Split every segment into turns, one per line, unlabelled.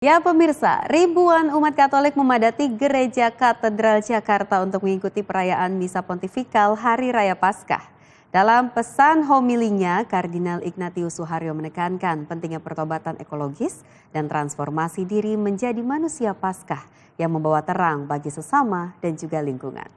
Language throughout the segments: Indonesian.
Ya pemirsa, ribuan umat Katolik memadati Gereja Katedral Jakarta untuk mengikuti perayaan Misa Pontifikal Hari Raya Paskah. Dalam pesan homilinya, Kardinal Ignatius Suharyo menekankan pentingnya pertobatan ekologis dan transformasi diri menjadi manusia Paskah yang membawa terang bagi sesama dan juga lingkungan.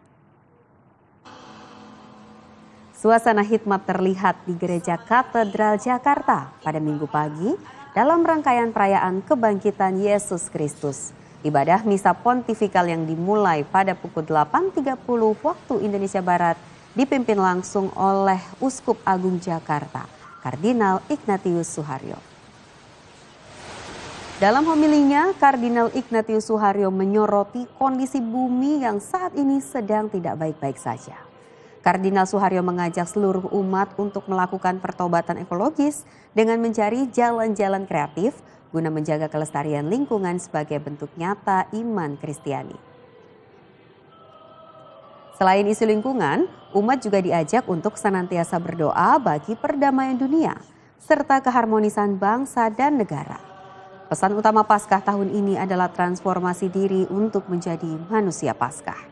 Suasana hikmat terlihat di Gereja Katedral Jakarta pada Minggu pagi dalam rangkaian perayaan kebangkitan Yesus Kristus. Ibadah Misa Pontifikal yang dimulai pada pukul 8.30 waktu Indonesia Barat dipimpin langsung oleh Uskup Agung Jakarta, Kardinal Ignatius Suharyo. Dalam homilinya, Kardinal Ignatius Suharyo menyoroti kondisi bumi yang saat ini sedang tidak baik-baik saja. Kardinal Suharyo mengajak seluruh umat untuk melakukan pertobatan ekologis dengan mencari jalan-jalan kreatif guna menjaga kelestarian lingkungan sebagai bentuk nyata iman Kristiani. Selain isu lingkungan, umat juga diajak untuk senantiasa berdoa bagi perdamaian dunia serta keharmonisan bangsa dan negara. Pesan utama Paskah tahun ini adalah transformasi diri untuk menjadi manusia Paskah.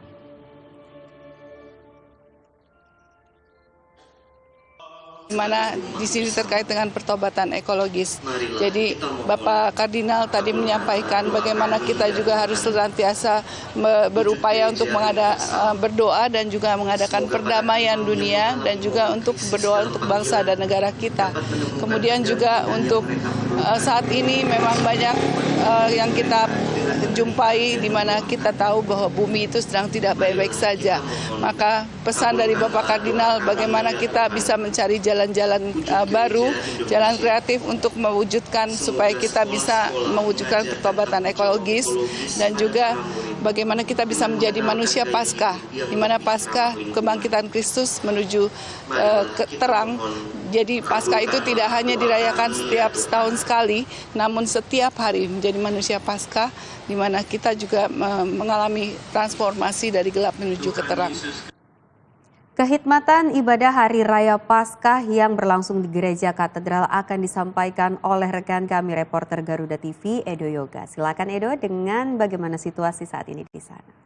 Mana di sini terkait dengan pertobatan ekologis. Jadi Bapak Kardinal tadi menyampaikan bagaimana kita juga harus senantiasa berupaya untuk berdoa dan juga mengadakan perdamaian dunia dan juga untuk berdoa untuk bangsa dan negara kita. Kemudian juga untuk saat ini memang banyak yang kita jumpai di mana kita tahu bahwa bumi itu sedang tidak baik-baik saja. Maka pesan dari Bapak Kardinal bagaimana kita bisa mencari jalan-jalan baru, jalan kreatif untuk mewujudkan supaya kita bisa mewujudkan pertobatan ekologis dan juga bagaimana kita bisa menjadi manusia Paskah, di mana Paskah kebangkitan Kristus menuju terang. Jadi Paskah itu tidak hanya dirayakan setiap setahun sekali, namun setiap hari menjadi manusia Paskah, di mana kita juga mengalami transformasi dari gelap menuju ke terang.
Kehikmatan ibadah Hari Raya Paskah yang berlangsung di Gereja Katedral akan disampaikan oleh rekan kami reporter Garuda TV, Edo Yoga. Silakan Edo dengan bagaimana situasi saat ini di sana.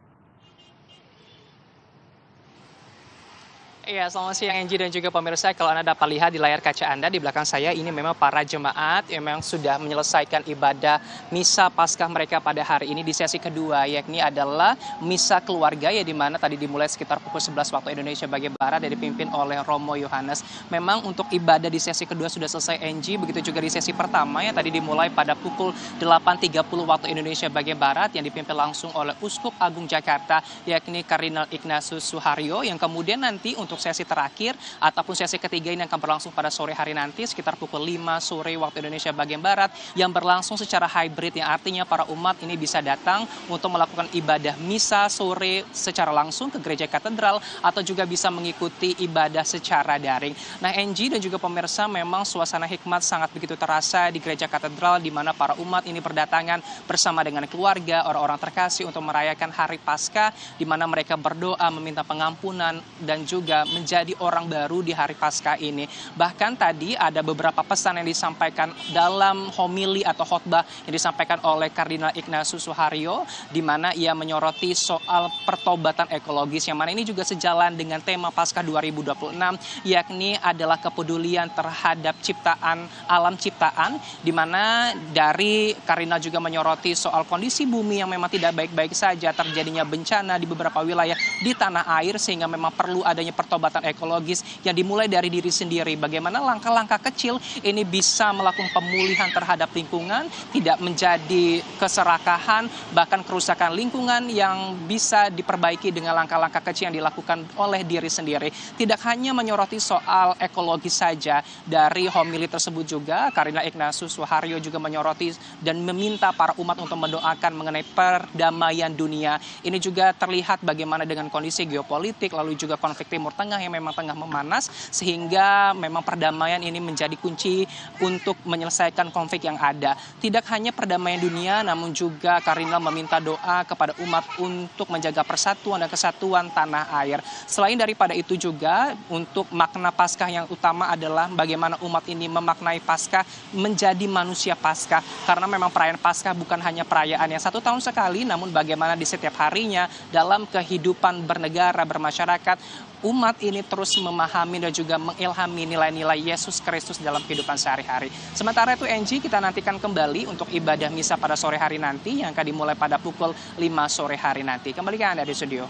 Iya, selamat siang Angie dan juga pemirsa. Kalau Anda dapat lihat di layar kaca Anda di belakang saya, ini memang para jemaat yang memang sudah menyelesaikan ibadah Misa Paskah mereka pada hari ini di sesi kedua, yakni adalah Misa Keluarga, ya di mana tadi dimulai sekitar pukul 11 waktu Indonesia bagian Barat dan dipimpin oleh Romo Yohanes. Memang untuk ibadah di sesi kedua sudah selesai Angie, begitu juga di sesi pertama yang tadi dimulai pada pukul 8.30 waktu Indonesia bagian Barat yang dipimpin langsung oleh Uskup Agung Jakarta, yakni Kardinal Ignatius Suharyo, yang kemudian nanti untuk sesi terakhir ataupun sesi ketiga ini akan berlangsung pada sore hari nanti sekitar pukul 5 sore waktu Indonesia bagian Barat yang berlangsung secara hybrid, yang artinya para umat ini bisa datang untuk melakukan ibadah misa sore secara langsung ke Gereja Katedral atau juga bisa mengikuti ibadah secara daring. Nah Angie dan juga pemirsa, memang suasana hikmat sangat begitu terasa di Gereja Katedral di mana para umat ini berdatangan bersama dengan keluarga, orang-orang terkasih untuk merayakan Hari Paskah di mana mereka berdoa meminta pengampunan dan juga menjadi orang baru di Hari Paskah ini. Bahkan tadi ada beberapa pesan yang disampaikan dalam homili atau khotbah yang disampaikan oleh Kardinal Ignatius Suharyo, di mana ia menyoroti soal pertobatan ekologis, yang mana ini juga sejalan dengan tema Paskah 2026, yakni adalah kepedulian terhadap ciptaan, alam ciptaan, di mana dari Kardinal juga menyoroti soal kondisi bumi yang memang tidak baik-baik saja, terjadinya bencana di beberapa wilayah di tanah air, sehingga memang perlu adanya pertobatan ekologis yang dimulai dari diri sendiri. Bagaimana langkah-langkah kecil ini bisa melakukan pemulihan terhadap lingkungan, tidak menjadi keserakahan, bahkan kerusakan lingkungan yang bisa diperbaiki dengan langkah-langkah kecil yang dilakukan oleh diri sendiri. Tidak hanya menyoroti soal ekologis saja, dari homili tersebut juga Kardinal Ignatius Suharyo juga menyoroti dan meminta para umat untuk mendoakan mengenai perdamaian dunia. Ini juga terlihat bagaimana dengan kondisi geopolitik lalu juga konflik Timur Tengah Tengah yang memang tengah memanas, sehingga memang perdamaian ini menjadi kunci untuk menyelesaikan konflik yang ada. Tidak hanya perdamaian dunia, namun juga Kardinal meminta doa kepada umat untuk menjaga persatuan dan kesatuan tanah air. Selain daripada itu juga, untuk makna Paskah yang utama adalah bagaimana umat ini memaknai Paskah menjadi manusia Paskah. Karena memang perayaan Paskah bukan hanya perayaan yang 1 tahun sekali, namun bagaimana di setiap harinya dalam kehidupan bernegara, bermasyarakat, umat ini terus memahami dan juga mengilhami nilai-nilai Yesus Kristus dalam kehidupan sehari-hari. Sementara itu Angie, kita nantikan kembali untuk ibadah misa pada sore hari nanti yang akan dimulai pada pukul 5 sore hari nanti. Kembali ke Anda di studio.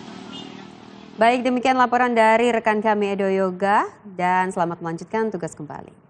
Baik, demikian laporan dari rekan kami Edo Yoga dan selamat melanjutkan tugas kembali.